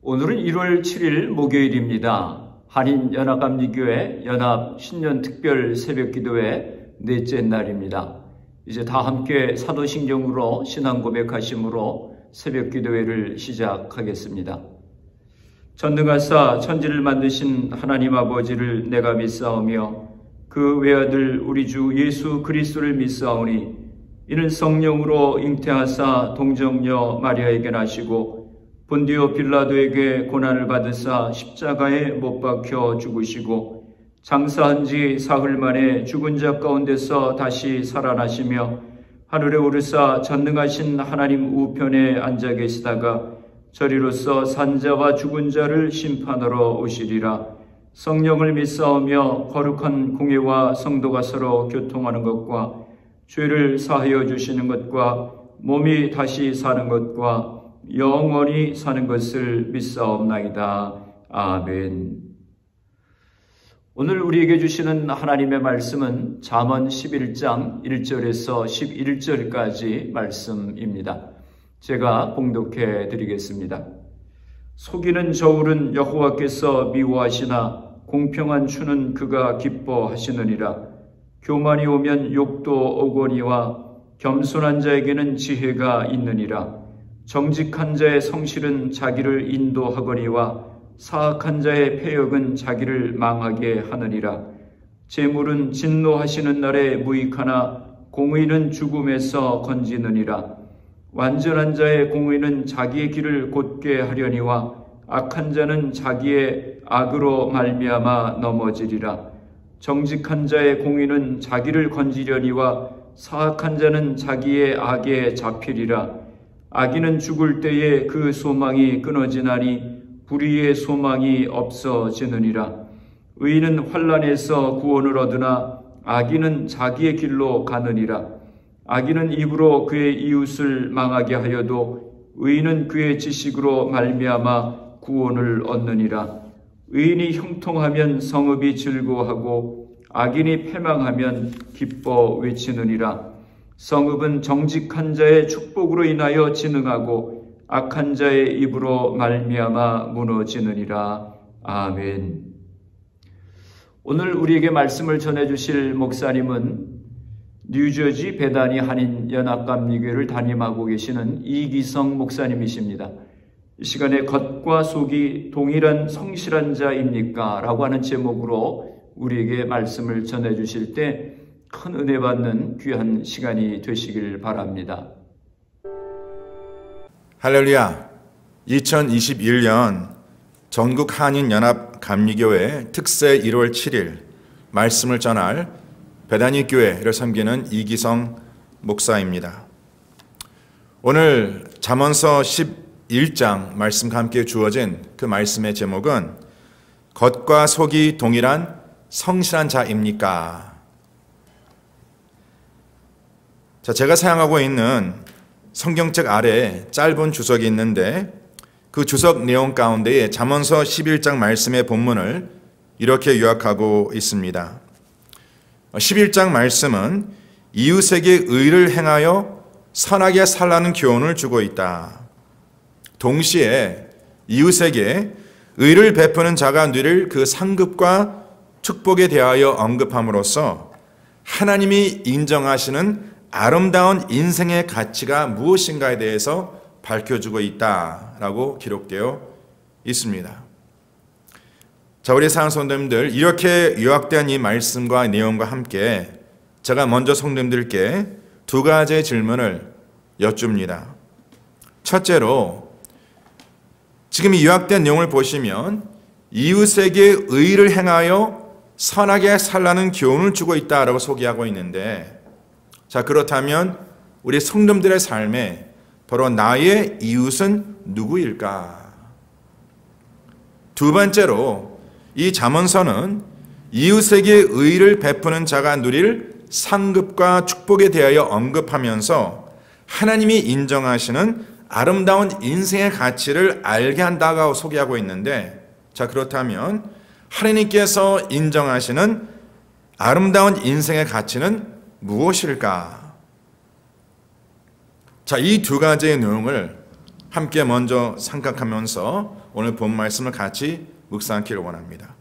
오늘은 1월 7일 목요일입니다. 한인연합감리교회 연합 신년 특별 새벽기도회 넷째 날입니다. 이제 다 함께 사도신경으로 신앙 고백하심으로 새벽기도회를 시작하겠습니다. 전능하사 천지를 만드신 하나님 아버지를 내가 믿사오며 그 외아들 우리 주 예수 그리스도를 믿사오니 이는 성령으로 잉태하사 동정녀 마리아에게 나시고 본디오 빌라도에게 고난을 받으사 십자가에 못 박혀 죽으시고 장사한 지 사흘 만에 죽은 자 가운데서 다시 살아나시며 하늘에 오르사 전능하신 하나님 우편에 앉아 계시다가 저리로서 산자와 죽은 자를 심판하러 오시리라. 성령을 믿사오며 거룩한 공회와 성도가 서로 교통하는 것과 죄를 사하여 주시는 것과 몸이 다시 사는 것과 영원히 사는 것을 믿사옵나이다. 아멘. 오늘 우리에게 주시는 하나님의 말씀은 잠언 11장 1절에서 11절까지 말씀입니다. 제가 봉독해 드리겠습니다. 속이는 저울은 여호와께서 미워하시나 공평한 추는 그가 기뻐하시느니라. 교만이 오면 욕도 오거니와 겸손한 자에게는 지혜가 있느니라. 정직한 자의 성실은 자기를 인도하거니와 사악한 자의 패역은 자기를 망하게 하느니라. 재물은 진노하시는 날에 무익하나 공의는 죽음에서 건지느니라. 완전한 자의 공의는 자기의 길을 곧게 하려니와 악한 자는 자기의 악으로 말미암아 넘어지리라. 정직한 자의 공의는 자기를 건지려니와 사악한 자는 자기의 악에 잡히리라. 악인은 죽을 때에 그 소망이 끊어지나니 불의의 소망이 없어지느니라. 의인은 환난에서 구원을 얻으나 악인은 자기의 길로 가느니라. 악인은 입으로 그의 이웃을 망하게 하여도 의인은 그의 지식으로 말미암아 구원을 얻느니라. 의인이 형통하면 성읍이 즐거워하고 악인이 패망하면 기뻐 외치느니라. 성읍은 정직한 자의 축복으로 인하여 진흥하고 악한 자의 입으로 말미암아 무너지느니라. 아멘. 오늘 우리에게 말씀을 전해주실 목사님은 뉴저지 베다니 한인연합감리교회를 담임하고 계시는 이기성 목사님이십니다. 이 시간에 겉과 속이 동일한 성실한 자입니까? 라고 하는 제목으로 우리에게 말씀을 전해주실 때 큰 은혜 받는 귀한 시간이 되시길 바랍니다. 할렐루야. 2021년 전국 한인연합 감리교회 특세 1월 7일 말씀을 전할 베다니 교회를 섬기는 이기성 목사입니다. 오늘 잠언서 11장 말씀과 함께 주어진 그 말씀의 제목은 겉과 속이 동일한 성실한 자입니까? 자, 제가 사용하고 있는 성경책 아래에 짧은 주석이 있는데 그 주석 내용 가운데에 잠언서 11장 말씀의 본문을 이렇게 요약하고 있습니다. 11장 말씀은 이웃에게 의를 행하여 선하게 살라는 교훈을 주고 있다. 동시에 이웃에게 의를 베푸는 자가 누릴 그 상급과 축복에 대하여 언급함으로써 하나님이 인정하시는 아름다운 인생의 가치가 무엇인가에 대해서 밝혀주고 있다라고 기록되어 있습니다. 자, 우리 사랑하는 성도님들, 이렇게 요약된 이 말씀과 내용과 함께 제가 먼저 성도님들께 두 가지의 질문을 여쭙니다. 첫째로, 지금 이 요약된 내용을 보시면 이웃에게 의를 행하여 선하게 살라는 교훈을 주고 있다라고 소개하고 있는데, 자, 그렇다면 우리 성도들의 삶에 바로 나의 이웃은 누구일까? 두 번째로, 이 잠언서는 이웃에게 의를 베푸는 자가 누릴 상급과 축복에 대하여 언급하면서 하나님이 인정하시는 아름다운 인생의 가치를 알게 한다고 소개하고 있는데, 자, 그렇다면 하나님께서 인정하시는 아름다운 인생의 가치는 무엇일까? 자, 이 두 가지의 내용을 함께 먼저 생각하면서 오늘 본 말씀을 같이 묵상하기를 원합니다.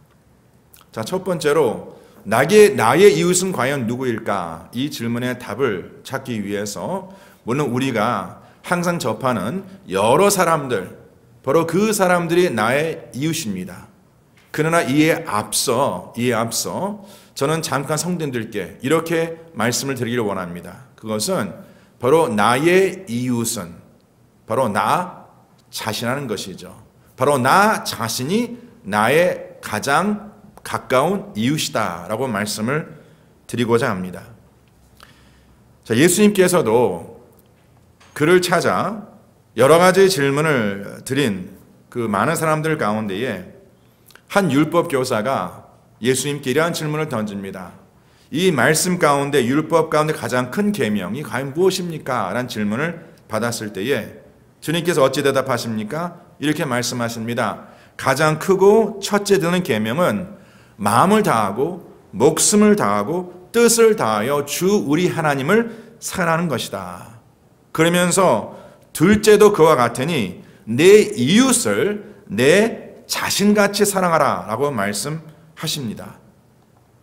자, 첫 번째로 나의 이웃은 과연 누구일까? 이 질문의 답을 찾기 위해서 물론 우리가 항상 접하는 여러 사람들, 바로 그 사람들이 나의 이웃입니다. 그러나 이에 앞서 저는 잠깐 성도님들께 이렇게 말씀을 드리기를 원합니다. 그것은 바로 나의 이웃은 바로 나 자신하는 것이죠. 바로 나 자신이 나의 가장 가까운 이웃이다라고 말씀을 드리고자 합니다. 자, 예수님께서도 그를 찾아 여러 가지 질문을 드린 그 많은 사람들 가운데에 한 율법 교사가 예수님께 이러한 질문을 던집니다. 이 말씀 가운데 율법 가운데 가장 큰 계명이 과연 무엇입니까? 라는 질문을 받았을 때에 주님께서 어찌 대답하십니까? 이렇게 말씀하십니다. 가장 크고 첫째 되는 계명은 마음을 다하고 목숨을 다하고 뜻을 다하여 주 우리 하나님을 사랑하는 것이다. 그러면서 둘째도 그와 같으니 내 이웃을 내 자신같이 사랑하라 라고 말씀하십니다.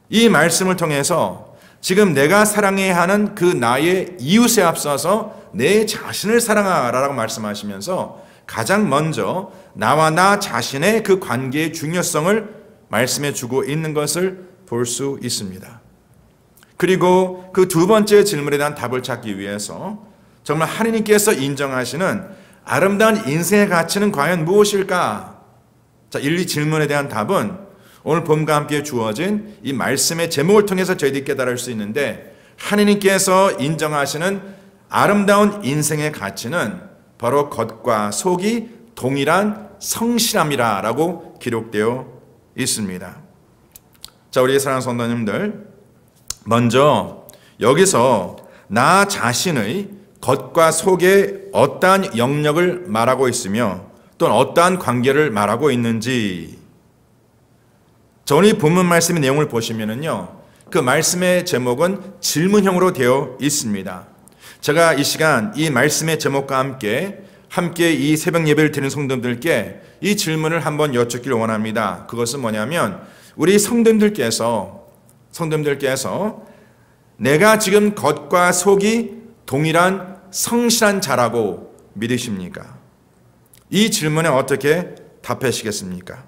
이 말씀을 통해서 지금 내가 사랑해야 하는 그 나의 이웃에 앞서서 내 자신을 사랑하라고 말씀하시면서 가장 먼저 나와 나 자신의 그 관계의 중요성을 말씀해 주고 있는 것을 볼 수 있습니다. 그리고 그 두 번째 질문에 대한 답을 찾기 위해서 정말 하나님께서 인정하시는 아름다운 인생의 가치는 과연 무엇일까? 자, 1, 2 질문에 대한 답은 오늘 본과 함께 주어진 이 말씀의 제목을 통해서 저희들이 깨달을 수 있는데 하나님께서 인정하시는 아름다운 인생의 가치는 바로 겉과 속이 동일한 성실함이라고 기록되어 있습니다. 자, 우리 사랑하는 성도님들, 먼저 여기서 나 자신의 겉과 속에 어떠한 영역을 말하고 있으며 또는 어떠한 관계를 말하고 있는지 오늘 본문 말씀의 내용을 보시면은요, 그 말씀의 제목은 질문형으로 되어 있습니다. 제가 이 시간 이 말씀의 제목과 함께 이 새벽 예배를 드리는 성도들께 이 질문을 한번 여쭙기를 원합니다. 그것은 뭐냐면 우리 성도들께서 내가 지금 겉과 속이 동일한 성실한 자라고 믿으십니까? 이 질문에 어떻게 답하시겠습니까?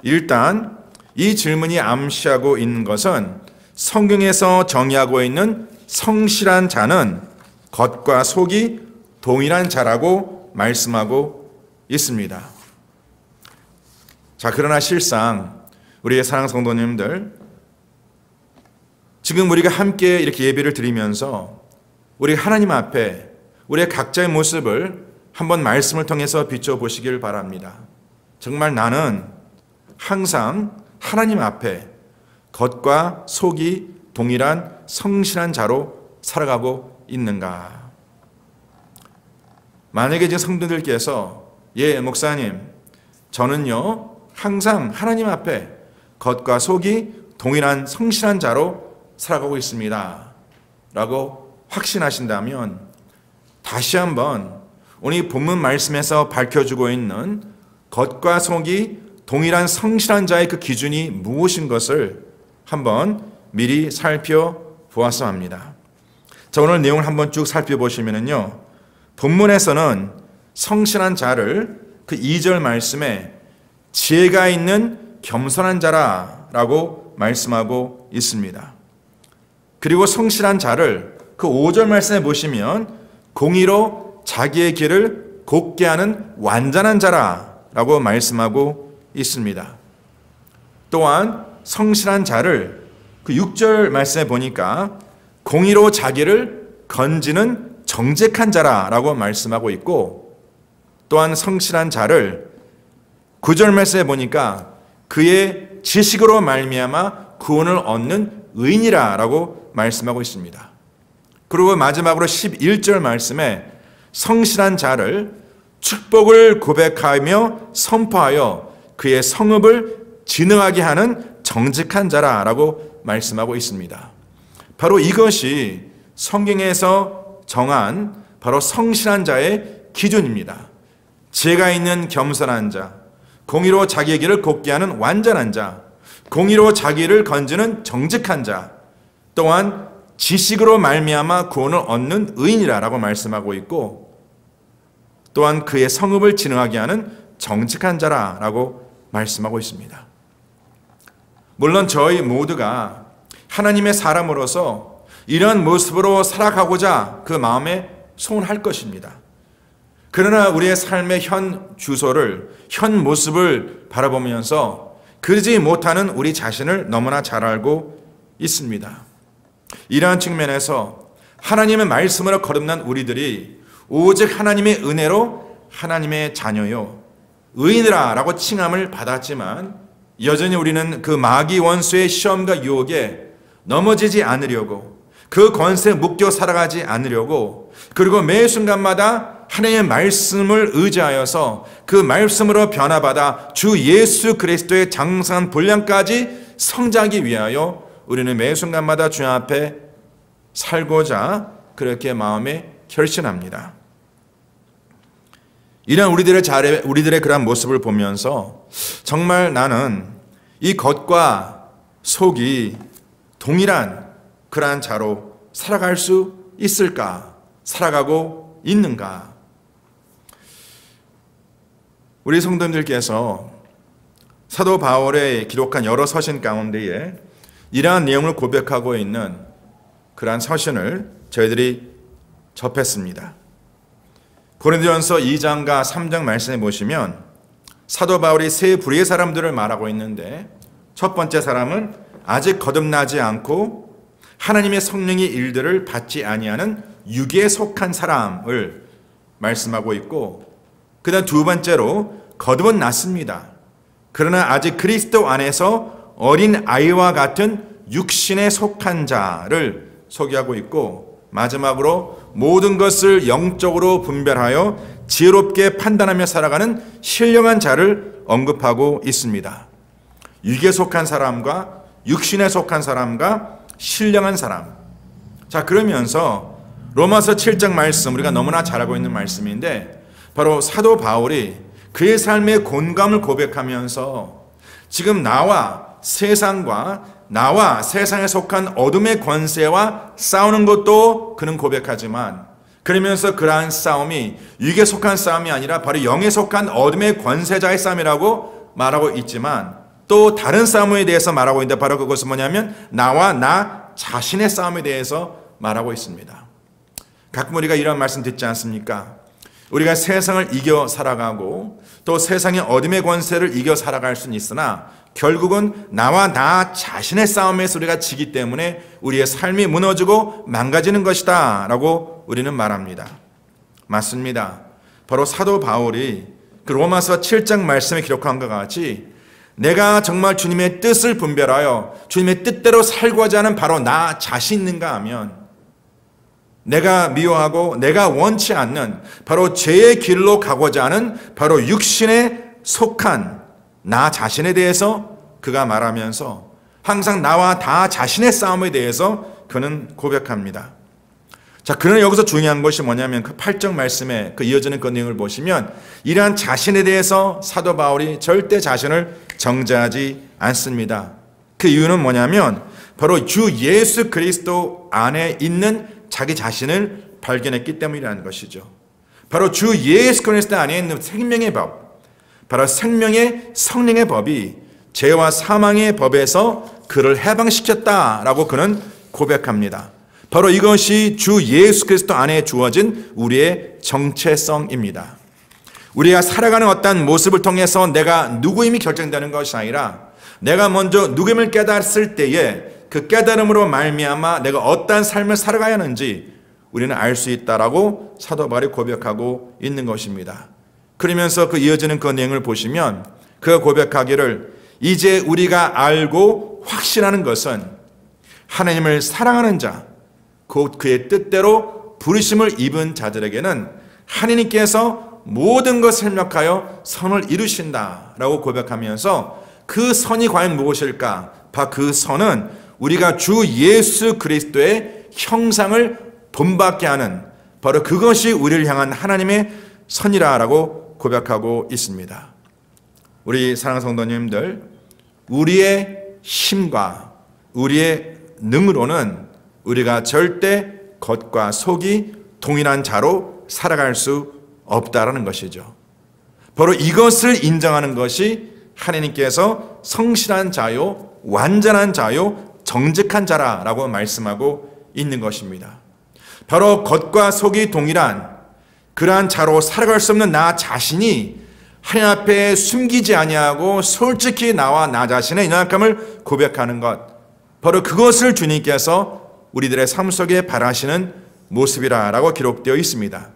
일단 이 질문이 암시하고 있는 것은 성경에서 정의하고 있는 성실한 자는 겉과 속이 동일한 자라고 말씀하고 있습니다. 자, 그러나 실상 우리의 사랑하는 성도님들, 지금 우리가 함께 이렇게 예배를 드리면서 우리 하나님 앞에 우리의 각자의 모습을 한번 말씀을 통해서 비춰보시길 바랍니다. 정말 나는 항상 하나님 앞에 겉과 속이 동일한 성실한 자로 살아가고 있는가? 만약에 지금 성도들께서 목사님, 저는요 항상 하나님 앞에 겉과 속이 동일한 성실한 자로 살아가고 있습니다 라고 확신하신다면 다시 한번 오늘 본문 말씀에서 밝혀주고 있는 겉과 속이 동일한 성실한 자의 그 기준이 무엇인 것을 한번 미리 살펴보았어 합니다. 자, 오늘 내용을 한번 쭉 살펴보시면요, 본문에서는 성실한 자를 그 2절 말씀에 지혜가 있는 겸손한 자라라고 말씀하고 있습니다. 그리고 성실한 자를 그 5절 말씀에 보시면 공의로 자기의 길을 곱게 하는 완전한 자라라고 말씀하고 있습니다. 또한 성실한 자를 그 6절 말씀에 보니까 공의로 자기를 건지는 정직한 자라라고 말씀하고 있고, 또한 성실한 자를 9절 말씀에 보니까 그의 지식으로 말미암아 구원을 얻는 의인이라고 말씀하고 있습니다. 그리고 마지막으로 11절 말씀에 성실한 자를 축복을 고백하며 선포하여 그의 성읍을 진흥하게 하는 정직한 자라라고 말씀하고 있습니다. 바로 이것이 성경에서 정한 바로 성실한 자의 기준입니다. 지혜가 있는 겸손한 자, 공의로 자기의 길을 곱게 하는 완전한 자, 공의로 자기를 건지는 정직한 자, 또한 지식으로 말미암아 구원을 얻는 의인이라고 말씀하고 있고, 또한 그의 성읍을 진흥하게 하는 정직한 자라고 말씀하고 있습니다. 물론 저희 모두가 하나님의 사람으로서 이런 모습으로 살아가고자 그 마음에 소원할 것입니다. 그러나 우리의 삶의 현 주소를, 현 모습을 바라보면서 그러지 못하는 우리 자신을 너무나 잘 알고 있습니다. 이러한 측면에서 하나님의 말씀으로 거듭난 우리들이 오직 하나님의 은혜로 하나님의 자녀요, 의인이라 라고 칭함을 받았지만 여전히 우리는 그 마귀 원수의 시험과 유혹에 넘어지지 않으려고, 그 권세에 묶여 살아가지 않으려고, 그리고 매 순간마다 하나님의 말씀을 의지하여서 그 말씀으로 변화받아 주 예수 그리스도의 장성한 분량까지 성장하기 위하여 우리는 매 순간마다 주님 앞에 살고자 그렇게 마음에 결심합니다. 이런 우리들의 그런 모습을 보면서 정말 나는 이 겉과 속이 동일한 그러한 자로 살아갈 수 있을까? 살아가고 있는가? 우리 성도님들께서 사도 바울의 기록한 여러 서신 가운데에 이러한 내용을 고백하고 있는 그러한 서신을 저희들이 접했습니다. 고린도전서 2장과 3장 말씀에 보시면 사도 바울이 세 부류의 사람들을 말하고 있는데, 첫 번째 사람은 아직 거듭나지 않고 하나님의 성령의 일들을 받지 아니하는 육에 속한 사람을 말씀하고 있고, 그 다음 두 번째로 거듭은 났습니다. 그러나 아직 그리스도 안에서 어린 아이와 같은 육신에 속한 자를 소개하고 있고, 마지막으로 모든 것을 영적으로 분별하여 지혜롭게 판단하며 살아가는 신령한 자를 언급하고 있습니다. 육에 속한 사람과 육신에 속한 사람과 신령한 사람. 자, 그러면서 로마서 7장 말씀, 우리가 너무나 잘 알고 있는 말씀인데, 바로 사도 바울이 그의 삶의 곤감을 고백하면서 지금 나와 세상에 속한 어둠의 권세와 싸우는 것도 그는 고백하지만, 그러면서 그러한 싸움이 육에 속한 싸움이 아니라 바로 영에 속한 어둠의 권세자의 싸움이라고 말하고 있지만, 또 다른 싸움에 대해서 말하고 있는데 바로 그것은 뭐냐면 나와 나 자신의 싸움에 대해서 말하고 있습니다. 가끔 우리가 이런 말씀 듣지 않습니까? 우리가 세상을 이겨 살아가고 또 세상의 어둠의 권세를 이겨 살아갈 수는 있으나 결국은 나와 나 자신의 싸움에서 우리가 지기 때문에 우리의 삶이 무너지고 망가지는 것이다 라고 우리는 말합니다. 맞습니다. 바로 사도 바울이 그 로마서 7장 말씀에 기록한 것 같이 내가 정말 주님의 뜻을 분별하여 주님의 뜻대로 살고자 하는 바로 나 자신인가 하면, 내가 미워하고 내가 원치 않는 바로 죄의 길로 가고자 하는 바로 육신에 속한 나 자신에 대해서 그가 말하면서 항상 나와 나 자신의 싸움에 대해서 그는 고백합니다. 자, 그러나 여기서 중요한 것이 뭐냐면 그 8절 말씀에 그 이어지는 그 내용을 보시면 이러한 자신에 대해서 사도 바울이 절대 자신을 정죄하지 않습니다. 그 이유는 뭐냐면 바로 주 예수 그리스도 안에 있는 자기 자신을 발견했기 때문이라는 것이죠. 바로 주 예수 그리스도 안에 있는 생명의 법, 바로 생명의 성령의 법이 죄와 사망의 법에서 그를 해방시켰다라고 그는 고백합니다. 바로 이것이 주 예수 그리스도 안에 주어진 우리의 정체성입니다. 우리가 살아가는 어떤 모습을 통해서 내가 누구임이 결정되는 것이 아니라 내가 먼저 누구임을 깨달았을 때에 그 깨달음으로 말미암아 내가 어떠한 삶을 살아가야 하는지 우리는 알 수 있다라고 사도 바울이 고백하고 있는 것입니다. 그러면서 그 이어지는 그 내용을 보시면 그가 고백하기를 이제 우리가 알고 확신하는 것은 하나님을 사랑하는 자, 곧 그의 뜻대로 부르심을 입은 자들에게는 하나님께서 모든 것을 협력하여 선을 이루신다라고 고백하면서 그 선이 과연 무엇일까? 바로 그 선은 우리가 주 예수 그리스도의 형상을 본받게 하는 바로 그것이 우리를 향한 하나님의 선이라라고 고백하고 있습니다. 우리 사랑하는 성도님들, 우리의 힘과 우리의 능으로는 우리가 절대 겉과 속이 동일한 자로 살아갈 수 없다라는 것이죠. 바로 이것을 인정하는 것이 하나님께서 성실한 자요, 완전한 자요, 정직한 자라라고 말씀하고 있는 것입니다. 바로 겉과 속이 동일한 그러한 자로 살아갈 수 없는 나 자신이 하나님 앞에 숨기지 아니하고 솔직히 나와 나 자신의 연약함을 고백하는 것, 바로 그것을 주님께서 우리들의 삶 속에 바라시는 모습이라고 기록되어 있습니다.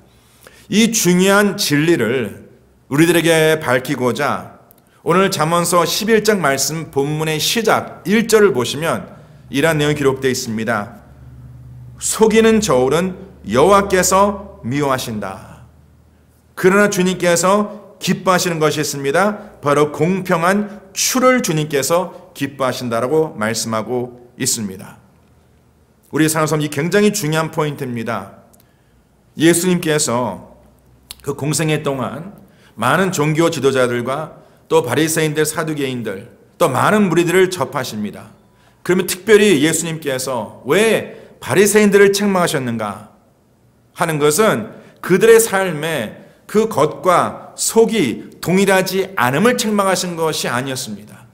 이 중요한 진리를 우리들에게 밝히고자 오늘 잠언서 11장 말씀 본문의 시작 1절을 보시면 이러한 내용이 기록되어 있습니다. 속이는 저울은 여호와께서 미워하신다. 그러나 주님께서 기뻐하시는 것이 있습니다. 바로 공평한 추를 주님께서 기뻐하신다라고 말씀하고 있습니다. 우리 사랑하는 이 굉장히 중요한 포인트입니다. 예수님께서 그 공생애 동안 많은 종교 지도자들과 또 바리새인들, 사두개인들, 또 많은 무리들을 접하십니다. 그러면 특별히 예수님께서 왜 바리새인들을 책망하셨는가 하는 것은 그들의 삶에 그 겉과 속이 동일하지 않음을 책망하신 것이 아니었습니다.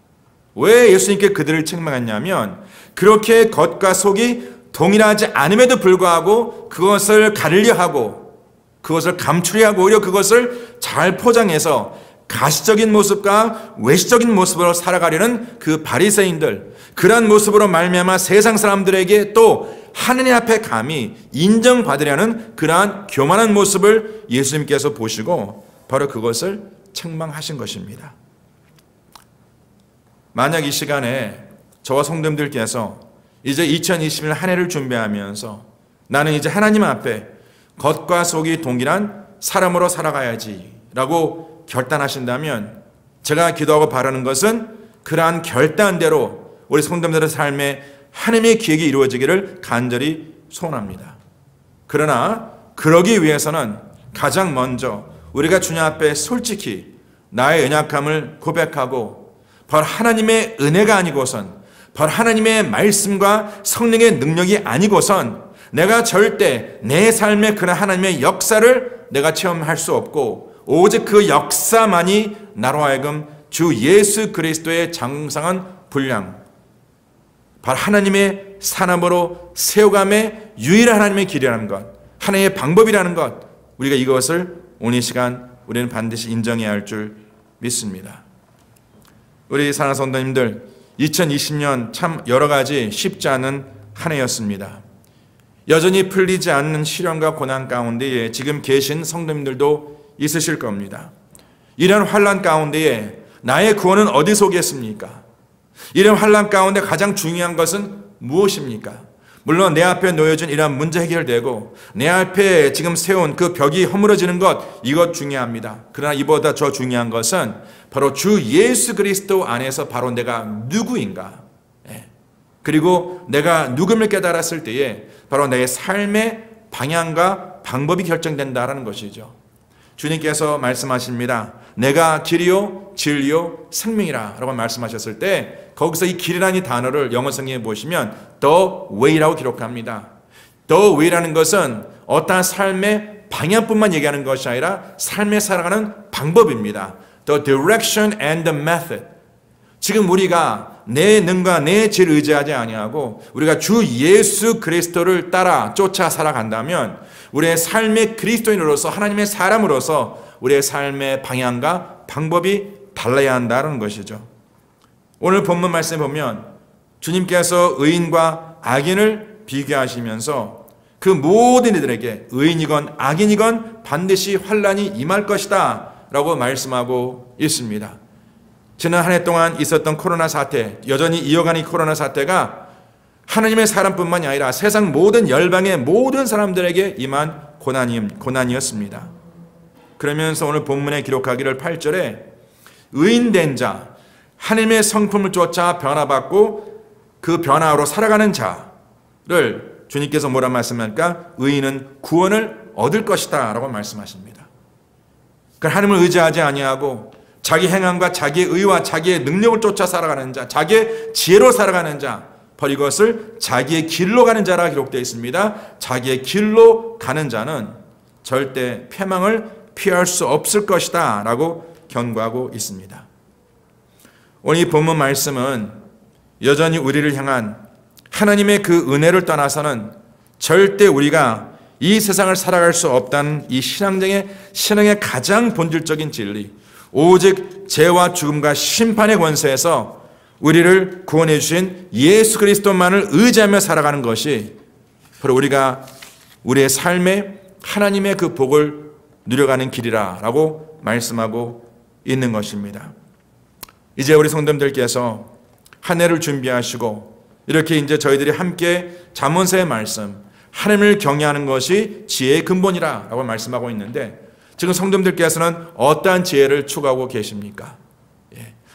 왜 예수님께 그들을 책망했냐면 그렇게 겉과 속이 동일하지 않음에도 불구하고 그것을 가리려 하고 그것을 감추려 하고 오히려 그것을 잘 포장해서 가시적인 모습과 외시적인 모습으로 살아가려는 그 바리새인들, 그러한 모습으로 말미암아 세상 사람들에게 또 하느님 앞에 감히 인정받으려는 그러한 교만한 모습을 예수님께서 보시고 바로 그것을 책망하신 것입니다. 만약 이 시간에 저와 성도님들께서 이제 2021 한 해를 준비하면서 나는 이제 하나님 앞에 겉과 속이 동일한 사람으로 살아가야지 라고 결단하신다면 제가 기도하고 바라는 것은 그러한 결단대로 우리 성도님들의 삶에 하나님의 계획이 이루어지기를 간절히 소원합니다. 그러나 그러기 위해서는 가장 먼저 우리가 주님 앞에 솔직히 나의 연약함을 고백하고 바로 하나님의 은혜가 아니고선 바로 하나님의 말씀과 성령의 능력이 아니고선 내가 절대 내 삶에 그런 하나님의 역사를 내가 체험할 수 없고 오직 그 역사만이 나로 하여금 주 예수 그리스도의 장성한 분량, 바로 하나님의 산업으로 세워감의 유일한 하나님의 길이라는 것, 하나님의 방법이라는 것, 우리가 이것을 오늘 이 시간 우리는 반드시 인정해야 할 줄 믿습니다. 우리 사랑하는 성도님들, 2020년 참 여러 가지 쉽지 않은 한 해였습니다. 여전히 풀리지 않는 시련과 고난 가운데에 지금 계신 성도님들도 있으실 겁니다. 이런 환난 가운데에 나의 구원은 어디서 오겠습니까? 이런 환난 가운데 가장 중요한 것은 무엇입니까? 물론 내 앞에 놓여진 이러한 문제 해결되고 내 앞에 지금 세운 그 벽이 허물어지는 것, 이것 중요합니다. 그러나 이보다 더 중요한 것은 바로 주 예수 그리스도 안에서 바로 내가 누구인가, 그리고 내가 누구임을 깨달았을 때에 바로 내 삶의 방향과 방법이 결정된다라는 것이죠. 주님께서 말씀하십니다. 내가 길이요 진리요 생명이라 라고 말씀하셨을 때 거기서 이 길이라는 단어를 영어 성경에 보시면 the way라고 기록합니다. the way라는 것은 어떠한 삶의 방향뿐만 얘기하는 것이 아니라 삶에 살아가는 방법입니다. the direction and the method. 지금 우리가 내 능과 내 지혜를 의지하지 아니하고 우리가 주 예수 그리스도를 따라 쫓아 살아간다면 우리의 삶의 그리스도인으로서 하나님의 사람으로서 우리의 삶의 방향과 방법이 달라야 한다는 것이죠. 오늘 본문 말씀에 보면 주님께서 의인과 악인을 비교하시면서 그 모든 이들에게 의인이건 악인이건 반드시 환난이 임할 것이다 라고 말씀하고 있습니다. 지난 한 해 동안 있었던 코로나 사태, 여전히 이어가는 이 코로나 사태가 하나님의 사람뿐만이 아니라 세상 모든 열방의 모든 사람들에게 임한 고난이었습니다. 그러면서 오늘 본문에 기록하기를 8절에 의인된 자, 하나님의 성품을 쫓아 변화받고 그 변화로 살아가는 자를 주님께서 뭐라 말씀합니까? 의인은 구원을 얻을 것이다 라고 말씀하십니다. 하나님을 의지하지 아니하고 자기 행함과 자기의 의와 자기의 능력을 쫓아 살아가는 자, 자기의 지혜로 살아가는 자, 바로 이것을 자기의 길로 가는 자라 기록되어 있습니다. 자기의 길로 가는 자는 절대 패망을 피할 수 없을 것이다 라고 경고하고 있습니다. 오늘 이 본문 말씀은 여전히 우리를 향한 하나님의 그 은혜를 떠나서는 절대 우리가 이 세상을 살아갈 수 없다는 이 신앙의 가장 본질적인 진리, 오직 죄와 죽음과 심판의 권세에서 우리를 구원해 주신 예수 그리스도만을 의지하며 살아가는 것이 바로 우리가 우리의 삶에 하나님의 그 복을 누려가는 길이라고 말씀하고 있는 것입니다. 이제 우리 성도님들께서 한 해를 준비하시고 이렇게 이제 저희들이 함께 잠언서의 말씀, 하나님을 경외하는 것이 지혜의 근본이라고 말씀하고 있는데, 지금 성도님들께서는 어떠한 지혜를 추구하고 계십니까?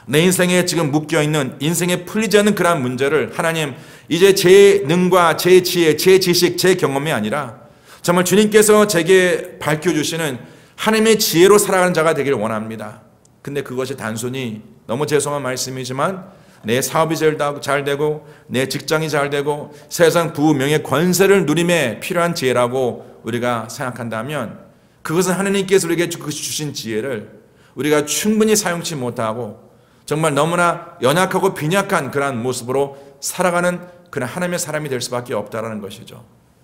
내 인생에 지금 묶여있는, 인생에 풀리지 않는 그러한 문제를 하나님, 이제 제 능과 제 지혜, 제 지식, 제 경험이 아니라 정말 주님께서 제게 밝혀주시는 하나님의 지혜로 살아가는 자가 되기를 원합니다. 근데 그것이 단순히, 너무 죄송한 말씀이지만, 내 사업이 잘 되고 내 직장이 잘 되고 세상 부귀 명예 권세를 누림에 필요한 지혜라고 우리가 생각한다면, 그것은 하나님께서 우리에게 주신 지혜를 우리가 충분히 사용치 못하고 정말 너무나 연약하고 빈약한 그러한 모습으로 살아가는 그런 하나님의 사람이 될 수밖에 없다는 것이죠.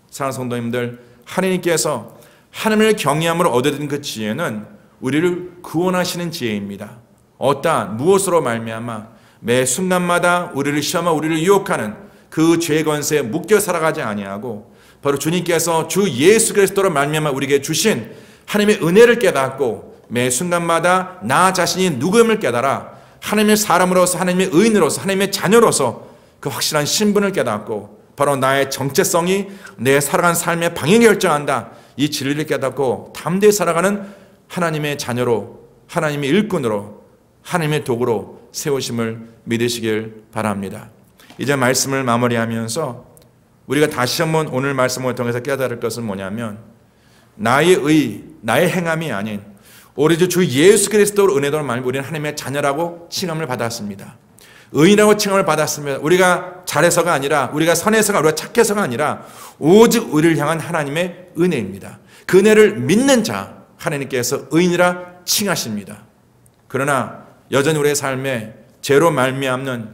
사랑하는 성도님들, 하나님께서 하나님을 경외함으로 얻어든 그 지혜는 우리를 구원하시는 지혜입니다. 어떠한 무엇으로 말미암아 매 순간마다 우리를 시험하고 우리를 유혹하는 그 죄의 권세에 묶여 살아가지 아니하고 바로 주님께서 주 예수 그리스도로 말미암아 우리에게 주신 하나님의 은혜를 깨닫고 매 순간마다 나 자신이 누구임을 깨달아 하나님의 사람으로서, 하나님의 의인으로서, 하나님의 자녀로서 그 확실한 신분을 깨닫고 바로 나의 정체성이 내 살아가는 삶의 방향을 결정한다, 이 진리를 깨닫고 담대히 살아가는 하나님의 자녀로, 하나님의 일꾼으로, 하나님의 도구로 세우심을 믿으시길 바랍니다. 이제 말씀을 마무리하면서 우리가 다시 한번 오늘 말씀을 통해서 깨달을 것은 뭐냐면, 나의 의, 나의 행함이 아닌 오로지 주 예수 그리스도로 은혜로 말미암아 우리는 하나님의 자녀라고 칭함을 받았습니다. 의인이라고 칭함을 받았습니다. 우리가 잘해서가 아니라, 우리가 선해서가, 우리가 착해서가 아니라 오직 우리를 향한 하나님의 은혜입니다. 그 은혜를 믿는 자 하나님께서 의인이라 칭하십니다. 그러나 여전히 우리의 삶에 죄로 말미암는,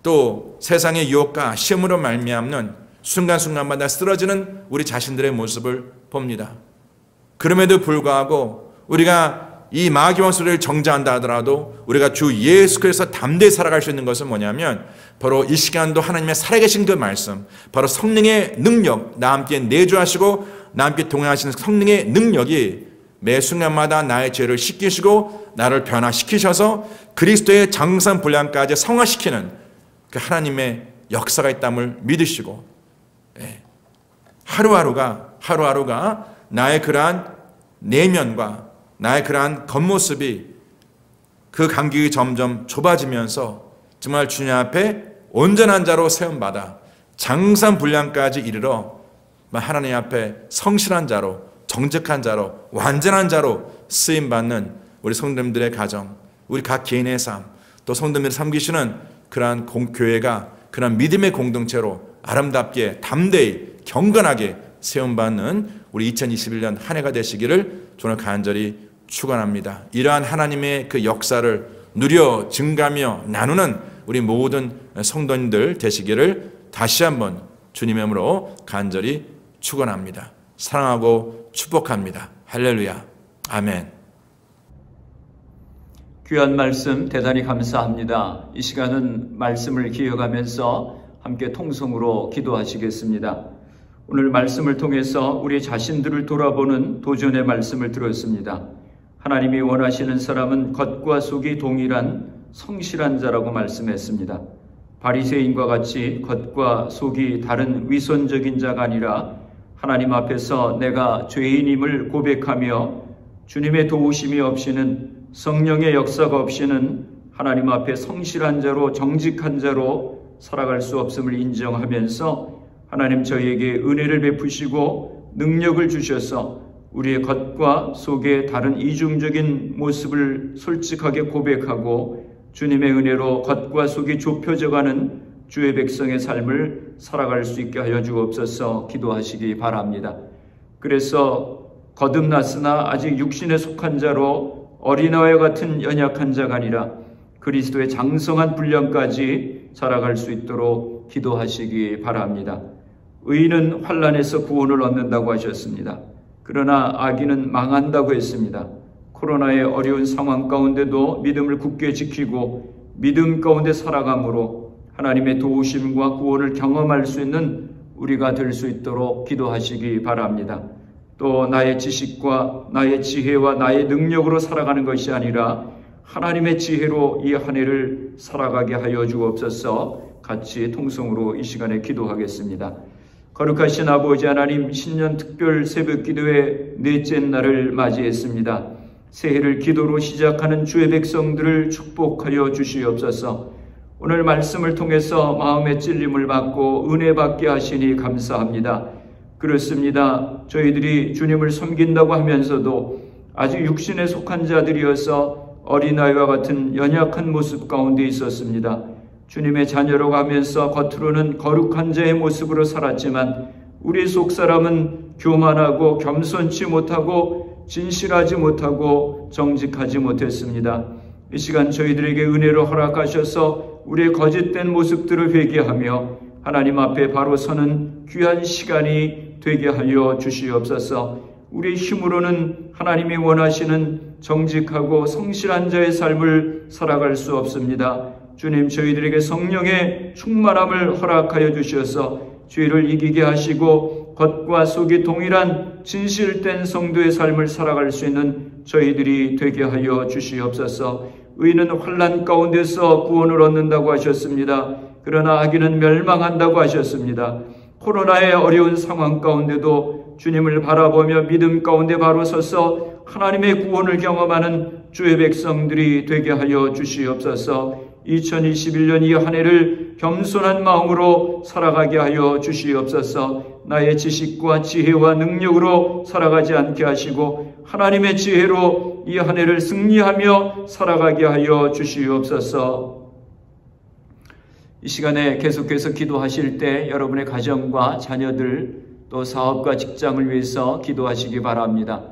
또 세상의 유혹과 시험으로 말미암는 순간순간마다 쓰러지는 우리 자신들의 모습을 봅니다. 그럼에도 불구하고 우리가 이 마귀의 소리를 정죄한다 하더라도 우리가 주 예수 그리스도 담대히 살아갈 수 있는 것은 뭐냐면, 바로 이 시간도 하나님의 살아계신 그 말씀, 바로 성령의 능력, 나와 함께 내주하시고 나와 함께 동행하시는 성령의 능력이 매 순간마다 나의 죄를 씻기시고 나를 변화시키셔서 그리스도의 장성 분량까지 성화시키는 그 하나님의 역사가 있다를 믿으시고, 하루하루가 나의 그러한 내면과 나의 그러한 겉모습이 그 간격이 점점 좁아지면서 정말 주님 앞에 온전한 자로 세움받아 장성 분량까지 이르러 하나님 앞에 성실한 자로, 정직한 자로, 완전한 자로 쓰임받는 우리 성도님들의 가정, 우리 각 개인의 삶, 또 성도님들을 섬기시는 그러한 교회가 그러한 믿음의 공동체로 아름답게 담대히 경건하게 세움받는 우리 2021년 한 해가 되시기를 저는 간절히 축원합니다. 이러한 하나님의 그 역사를 누려 증가하며 나누는 우리 모든 성도님들 되시기를 다시 한번 주님의 이름으로 간절히 축원합니다. 사랑하고 축복합니다. 할렐루야. 아멘. 귀한 말씀 대단히 감사합니다. 이 시간은 말씀을 기억하면서 함께 통성으로 기도하시겠습니다. 오늘 말씀을 통해서 우리 자신들을 돌아보는 도전의 말씀을 들었습니다. 하나님이 원하시는 사람은 겉과 속이 동일한 성실한 자라고 말씀했습니다. 바리새인과 같이 겉과 속이 다른 위선적인 자가 아니라 하나님 앞에서 내가 죄인임을 고백하며 주님의 도우심이 없이는, 성령의 역사가 없이는 하나님 앞에 성실한 자로, 정직한 자로 살아갈 수 없음을 인정하면서 하나님 저희에게 은혜를 베푸시고 능력을 주셔서 우리의 겉과 속의 다른 이중적인 모습을 솔직하게 고백하고 주님의 은혜로 겉과 속이 좁혀져가는 주의 백성의 삶을 살아갈 수 있게 하여 주옵소서 기도하시기 바랍니다. 그래서 거듭났으나 아직 육신에 속한 자로 어린아이와 같은 연약한 자가 아니라 그리스도의 장성한 분량까지 자라갈 수 있도록 기도하시기 바랍니다. 의인은 환난에서 구원을 얻는다고 하셨습니다. 그러나 악인은 망한다고 했습니다. 코로나의 어려운 상황 가운데도 믿음을 굳게 지키고 믿음 가운데 살아감으로 하나님의 도우심과 구원을 경험할 수 있는 우리가 될 수 있도록 기도하시기 바랍니다. 또 나의 지식과 나의 지혜와 나의 능력으로 살아가는 것이 아니라 하나님의 지혜로 이 한 해를 살아가게 하여 주옵소서. 같이 통성으로 이 시간에 기도하겠습니다. 거룩하신 아버지 하나님, 신년 특별 새벽 기도의 넷째 날을 맞이했습니다. 새해를 기도로 시작하는 주의 백성들을 축복하여 주시옵소서. 오늘 말씀을 통해서 마음의 찔림을 받고 은혜 받게 하시니 감사합니다. 그렇습니다. 저희들이 주님을 섬긴다고 하면서도 아직 육신에 속한 자들이어서 어린아이와 같은 연약한 모습 가운데 있었습니다. 주님의 자녀로 가면서 겉으로는 거룩한 자의 모습으로 살았지만 우리 속사람은 교만하고 겸손치 못하고 진실하지 못하고 정직하지 못했습니다. 이 시간 저희들에게 은혜로 허락하셔서 우리의 거짓된 모습들을 회개하며 하나님 앞에 바로 서는 귀한 시간이 되게 하여 주시옵소서. 우리의 힘으로는 하나님이 원하시는 정직하고 성실한 자의 삶을 살아갈 수 없습니다. 주님, 저희들에게 성령의 충만함을 허락하여 주셔서 죄를 이기게 하시고 겉과 속이 동일한 진실된 성도의 삶을 살아갈 수 있는 저희들이 되게 하여 주시옵소서. 의인은 환난 가운데서 구원을 얻는다고 하셨습니다. 그러나 악인은 멸망한다고 하셨습니다. 코로나의 어려운 상황 가운데도 주님을 바라보며 믿음 가운데 바로 서서 하나님의 구원을 경험하는 주의 백성들이 되게 하여 주시옵소서. 2021년 이 한 해를 겸손한 마음으로 살아가게 하여 주시옵소서. 나의 지식과 지혜와 능력으로 살아가지 않게 하시고 하나님의 지혜로 이 한 해를 승리하며 살아가게 하여 주시옵소서. 이 시간에 계속해서 기도하실 때 여러분의 가정과 자녀들 또 사업과 직장을 위해서 기도하시기 바랍니다.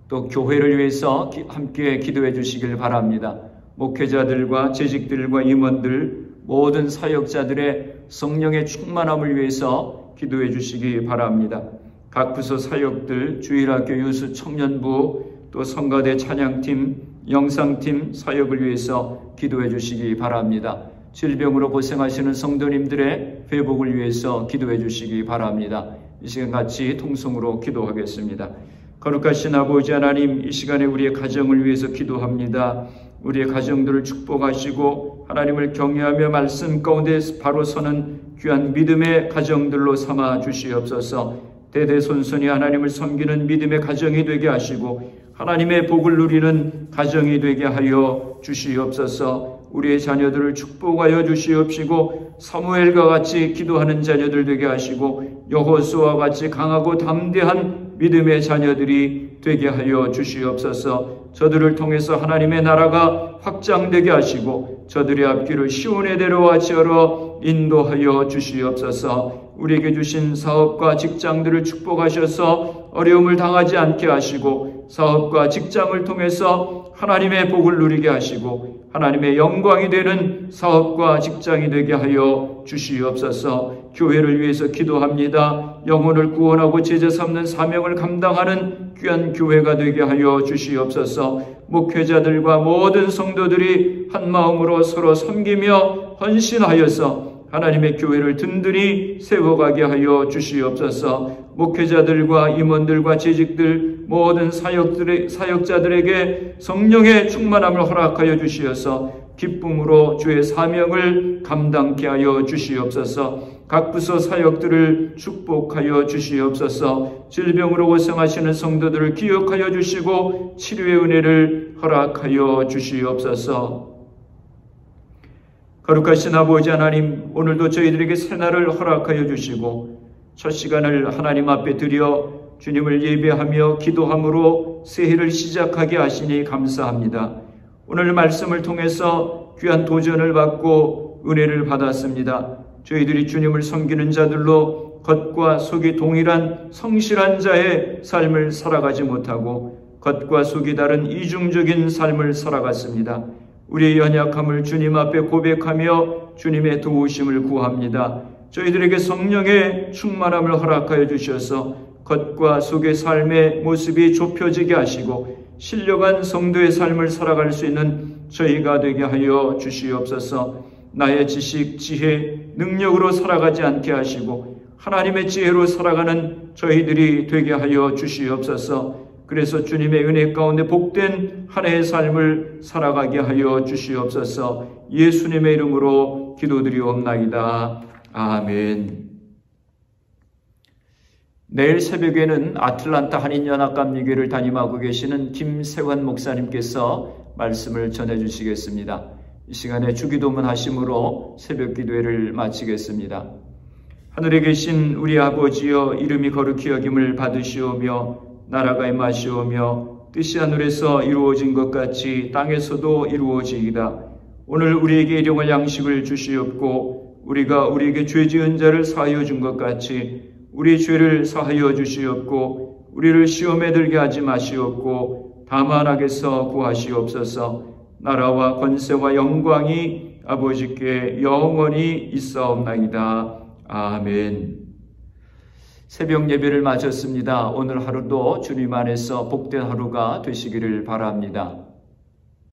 또 교회를 위해서 함께 기도해 주시길 바랍니다. 목회자들과 재직들과 임원들 모든 사역자들의 성령의 충만함을 위해서 기도해 주시기 바랍니다. 각 부서 사역들, 주일학교 유수 청년부, 또 성가대 찬양팀, 영상팀 사역을 위해서 기도해 주시기 바랍니다. 질병으로 고생하시는 성도님들의 회복을 위해서 기도해 주시기 바랍니다. 이 시간 같이 통성으로 기도하겠습니다. 거룩하신 아버지 하나님, 이 시간에 우리의 가정을 위해서 기도합니다. 우리의 가정들을 축복하시고 하나님을 경외하며 말씀 가운데 바로 서는 귀한 믿음의 가정들로 삼아 주시옵소서. 대대손손이 하나님을 섬기는 믿음의 가정이 되게 하시고 하나님의 복을 누리는 가정이 되게 하여 주시옵소서. 우리의 자녀들을 축복하여 주시옵시고 사무엘과 같이 기도하는 자녀들 되게 하시고 여호수아와 같이 강하고 담대한 믿음의 자녀들이 되게 하여 주시옵소서. 저들을 통해서 하나님의 나라가 확장되게 하시고 저들의 앞길을 시온의 대로와 지어러 인도하여 주시옵소서. 우리에게 주신 사업과 직장들을 축복하셔서 어려움을 당하지 않게 하시고 사업과 직장을 통해서 하나님의 복을 누리게 하시고 하나님의 영광이 되는 사업과 직장이 되게 하여 주시옵소서. 교회를 위해서 기도합니다. 영혼을 구원하고 제자 삼는 사명을 감당하는 귀한 교회가 되게 하여 주시옵소서. 목회자들과 모든 성도들이 한 마음으로 서로 섬기며 헌신하여서 하나님의 교회를 든든히 세워가게 하여 주시옵소서. 목회자들과 임원들과 재직들 모든 사역자들에게 성령의 충만함을 허락하여 주시어서 기쁨으로 주의 사명을 감당케 하여 주시옵소서. 각 부서 사역들을 축복하여 주시옵소서. 질병으로 고생하시는 성도들을 기억하여 주시고 치료의 은혜를 허락하여 주시옵소서. 거룩하신 아버지 하나님, 오늘도 저희들에게 새날을 허락하여 주시고 첫 시간을 하나님 앞에 드려 주님을 예배하며 기도함으로 새해를 시작하게 하시니 감사합니다. 오늘 말씀을 통해서 귀한 도전을 받고 은혜를 받았습니다. 저희들이 주님을 섬기는 자들로 겉과 속이 동일한 성실한 자의 삶을 살아가지 못하고 겉과 속이 다른 이중적인 삶을 살아갔습니다. 우리의 연약함을 주님 앞에 고백하며 주님의 도우심을 구합니다. 저희들에게 성령의 충만함을 허락하여 주셔서 겉과 속의 삶의 모습이 좁혀지게 하시고 신령한 성도의 삶을 살아갈 수 있는 저희가 되게 하여 주시옵소서. 나의 지식, 지혜, 능력으로 살아가지 않게 하시고 하나님의 지혜로 살아가는 저희들이 되게 하여 주시옵소서. 그래서 주님의 은혜 가운데 복된 한 해의 삶을 살아가게 하여 주시옵소서. 예수님의 이름으로 기도드리옵나이다. 아멘. 내일 새벽에는 아틀란타 한인연합감리교회를 담임하고 계시는 김세환 목사님께서 말씀을 전해주시겠습니다. 이 시간에 주기도문 하심으로 새벽 기도회를 마치겠습니다. 하늘에 계신 우리 아버지여, 이름이 거룩히 여김을 받으시오며 나라가 임하시오며 뜻이 하늘에서 이루어진 것 같이 땅에서도 이루어지이다. 오늘 우리에게 일용할 양식을 주시옵고 우리가 우리에게 죄 지은 자를 사하여 준 것 같이 우리 죄를 사하여 주시옵고 우리를 시험에 들게 하지 마시옵고 다만 악에서 구하시옵소서. 나라와 권세와 영광이 아버지께 영원히 있사옵나이다. 아멘. 새벽 예배를 마쳤습니다. 오늘 하루도 주님 안에서 복된 하루가 되시기를 바랍니다.